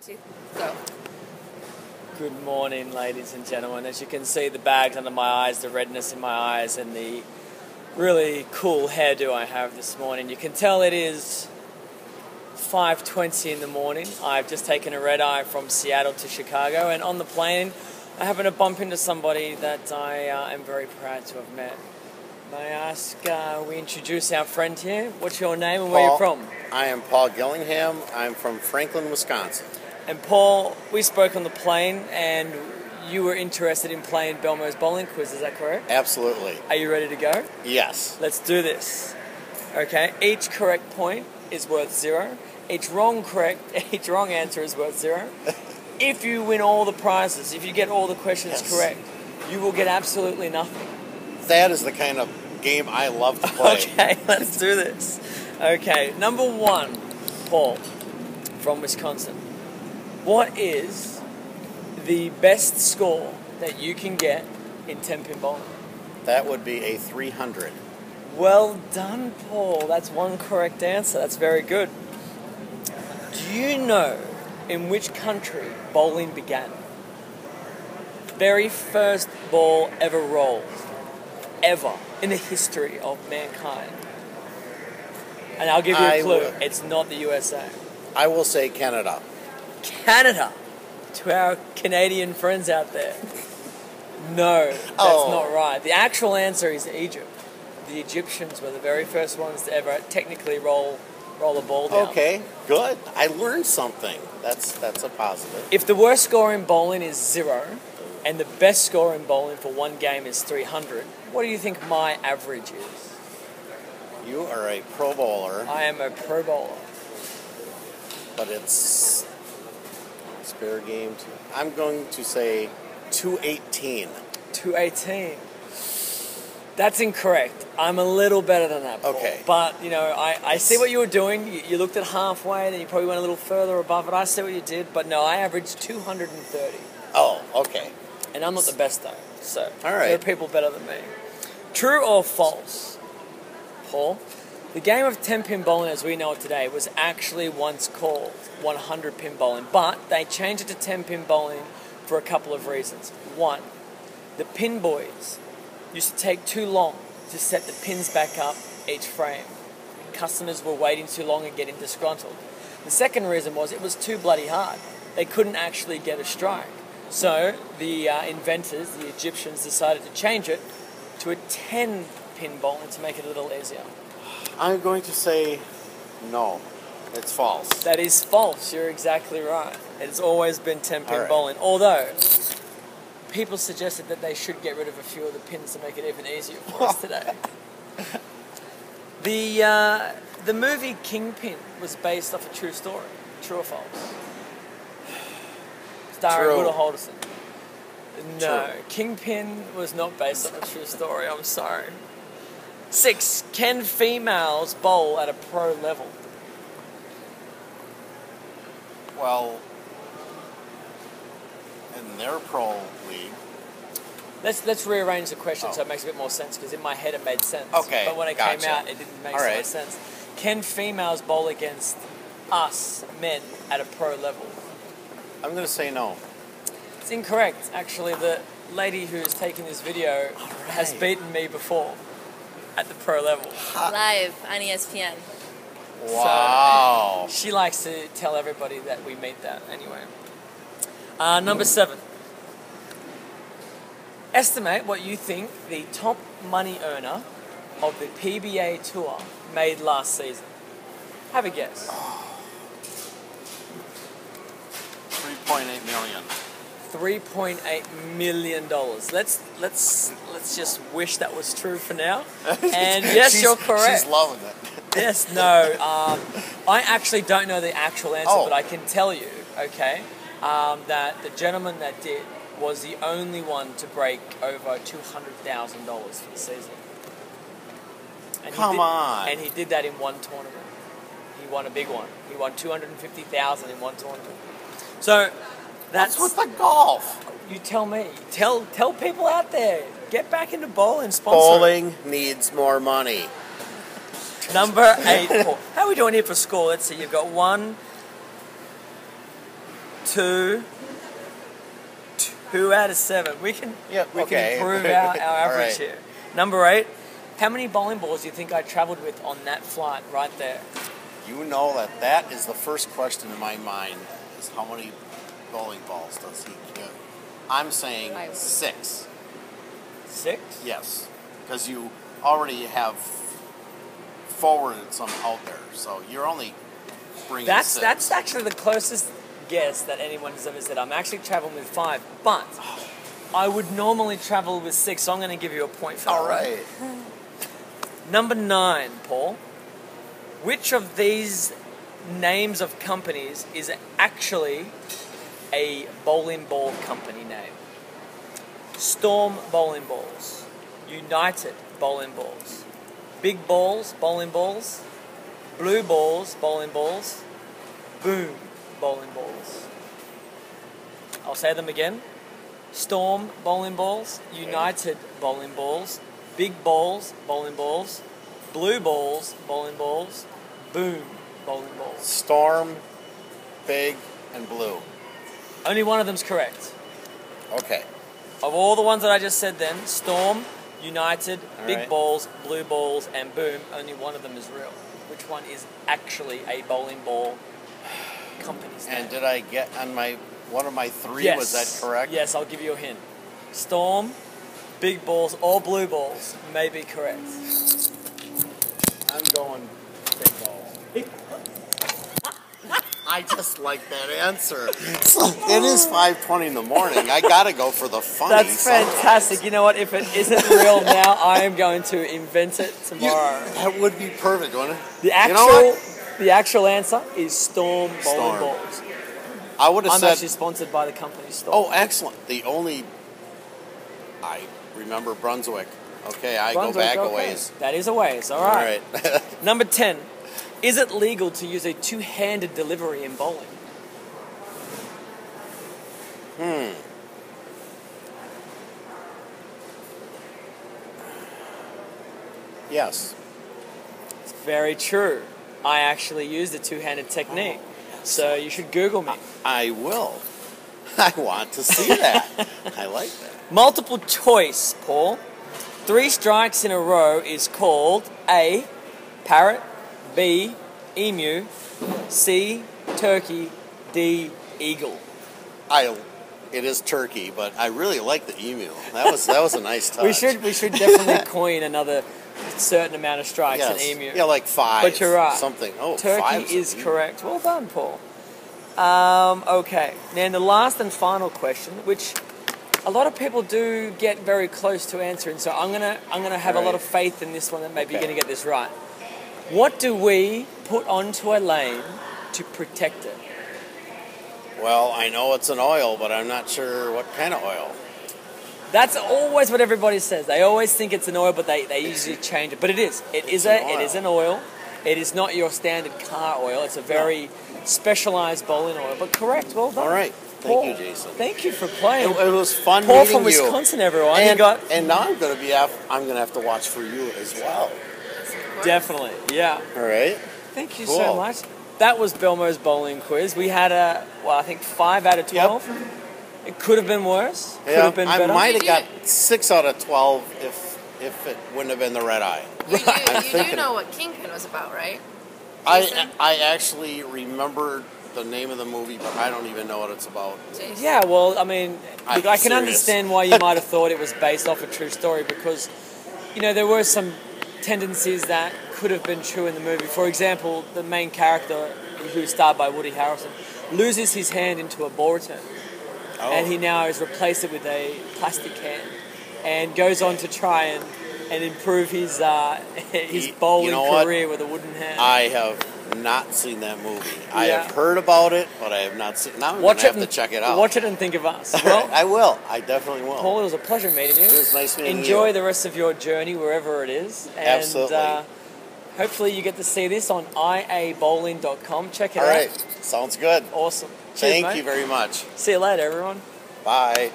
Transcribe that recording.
2, go. Good morning, ladies and gentlemen. As you can see, the bags under my eyes, the redness in my eyes, and the really cool hairdo I have this morning. You can tell it is 5:20 in the morning. I've just taken a red-eye from Seattle to Chicago, and on the plane, I happen to bump into somebody that I am very proud to have met. May I ask, we introduce our friend here. What's your name and where you're from? I am Paul Gillingham. I'm from Franklin, Wisconsin. And Paul, we spoke on the plane, and you were interested in playing Belmo's bowling quiz, is that correct? Absolutely. Are you ready to go? Yes. Let's do this. Okay, each correct point is worth 0. Each wrong answer is worth 0. If you win all the prizes, if you get all the questions correct, you will get absolutely nothing. That is the kind of game I love to play. Okay, let's do this. Okay, number 1, Paul, from Wisconsin. What is the best score that you can get in 10-pin bowling? That would be a 300. Well done, Paul. That's one correct answer. That's very good. Do you know in which country bowling began? Very first ball ever rolled. Ever. In the history of mankind. And I'll give you a clue. It's not the USA. I will say Canada. Canada. To our Canadian friends out there. No, that's not right. The actual answer is Egypt. The Egyptians were the very first ones to ever technically roll a ball down. Okay, good. I learned something. That's a positive. If the worst score in bowling is 0, and the best score in bowling for one game is 300, what do you think my average is? You are a pro bowler. I am a pro bowler. But it's fair game. I'm going to say 218. 218. That's incorrect. I'm a little better than that, Paul. Okay. But, you know, I see what you were doing. You looked at halfway, then you probably went a little further above it. I see what you did. But no, I averaged 230. Oh, okay. And I'm not the best, though. So, all right. There are people better than me. True or false, Paul? The game of 10-pin bowling as we know it today was actually once called 100-pin bowling, but they changed it to 10-pin bowling for a couple of reasons. 1, the pin boys used to take too long to set the pins back up each frame. Customers were waiting too long and getting disgruntled. The second reason was it was too bloody hard. They couldn't actually get a strike. So the inventors, the Egyptians, decided to change it to a 10-pin bowling to make it a little easier. I'm going to say no. It's false. That is false. You're exactly right. It's always been 10-pin bowling. Although, people suggested that they should get rid of a few of the pins to make it even easier for us today. The movie Kingpin was based off a true story. True or false? Starring Woodrow Holderson. No, true. Kingpin was not based on a true story. I'm sorry. 6, can females bowl at a pro level? Well, in their pro league. Let's rearrange the question so it makes a bit more sense, because in my head it made sense. Okay, but when it came out, it didn't make so much sense. Can females bowl against us men at a pro level? I'm going to say no. It's incorrect. Actually, the lady who's taking this video has beaten me before at the pro level. Live on ESPN. Wow. So, she likes to tell everybody that we meet that anyway. Number 7. Estimate what you think the top money earner of the PBA Tour made last season. Have a guess. 3.8 million. $3.8 million. Let's just wish that was true for now. And yes, you're correct. She's loving it. Yes, no. I actually don't know the actual answer, but I can tell you, okay, that the gentleman that did was the only one to break over $200,000 for the season. And Come on. And he did that in one tournament. He won a big one. He won $250,000 in one tournament. So that's with the golf. You tell me. Tell people out there. Get back into bowling. Sponsor. Bowling needs more money. Number 8. How are we doing here for score? Let's see. You've got 1, 2 out of 7. We can okay. improve our average All right. here. Number 8. How many bowling balls do you think I travelled with on that flight right there? You know that is the first question in my mind, is how many bowling balls does he get? I'm saying 6. 6? Yes, because you already have forwarded some out there, so you're only bringing 6. That's actually the closest guess that anyone's ever said. I'm actually traveling with 5, but I would normally travel with 6, so I'm going to give you a point for that. All right. Number 9, Paul. Which of these names of companies is actually a bowling ball company name? Storm Bowling Balls, United Bowling Balls, Big Balls Bowling Balls, Blue Balls Bowling Balls, Boom Bowling Balls. I'll say them again. Storm Bowling Balls, United Bowling Balls, Big Balls Bowling Balls, Blue Balls Bowling Balls, Boom Bowling Balls. Storm, Big, and Blue. Only one of them's correct. Okay. Of all the ones that I just said then, Storm, United, All Big right. Balls, Blue Balls, and Boom, only one of them is real. Which one is actually a bowling ball company's name? And did I get on one of my 3? Yes. Was that correct? Yes, I'll give you a hint. Storm, Big Balls, or Blue Balls may be correct. I'm going Big Balls. I just like that answer. It is 5:20 in the morning. I gotta go for the funny. That's fantastic. You know what? If it isn't real now, I am going to invent it tomorrow. That would be perfect, wouldn't it? The actual, You know what? the actual answer is Storm Bowling Storm. Balls. I would have I'm said. actually sponsored by the company Storm. Oh, excellent. I remember Brunswick. Okay, I Brunswick, go back okay. a ways. That is a ways. All All right. right. Number 10. Is it legal to use a two-handed delivery in bowling? Yes. It's very true. I actually used a two-handed technique. So you should Google me. I will. I want to see that. I like that. Multiple choice, Paul. 3 strikes in a row is called A, parrot, B, emu, C, turkey, D, eagle. It is turkey, but I really like the emu. That was a nice touch. We should definitely coin another certain amount of strikes Yes. in emu. Yeah, like 5. But you're right. Something. Oh, Turkey 5 is emu. correct. Well done, Paul. Okay. Now, the last and final question, which a lot of people do get very close to answering, so I'm gonna have a lot of faith in this one that maybe you're gonna get this right. What do we put onto a lane to protect it? Well, I know it's an oil, but I'm not sure what kind of oil. That's always what everybody says. They always think it's an oil, but they usually change it. But it is. It is an oil. It is not your standard car oil. It's a very specialized bowling oil. But correct. Well done. All right. Thank Paul, you, Jason. Thank you for playing. It was fun Paul meeting from you. Wisconsin, everyone. And, you got and now I'm gonna have to watch for you as well. definitely, yeah. All right. Thank you Cool. so much. That was Belmo's bowling quiz. We had I think 5 out of 12. Yep. It could have been worse. Could Yeah, have been I better. might have got 6 out of 12 if it wouldn't have been the red eye. You do thinking- know what Kingpin was about, right? I actually remember the name of the movie, but I don't even know what it's about. Jason. Yeah, well, I mean, I'm look, I can serious. understand why you might have thought it was based off a true story because, there were some tendencies that could have been true in the movie. For example, the main character, who's starred by Woody Harrelson, loses his hand into a ball return, and he now has replaced it with a plastic hand, and goes on to try and improve his bowling career with a wooden hand. I have not seen that movie. I Yeah. have heard about it, but I have not seen. Now I'm going to have to check it out. Watch it and think of us. Well, Well, I will. I definitely will. Paul, it was a pleasure meeting you. It was nice meeting Enjoy you. the rest of your journey wherever it is. And, Absolutely. Hopefully you get to see this on iabowling.com. Check it All out. right. Sounds good. Awesome. Cheers, Thank mate. you very much. See you later, everyone. Bye.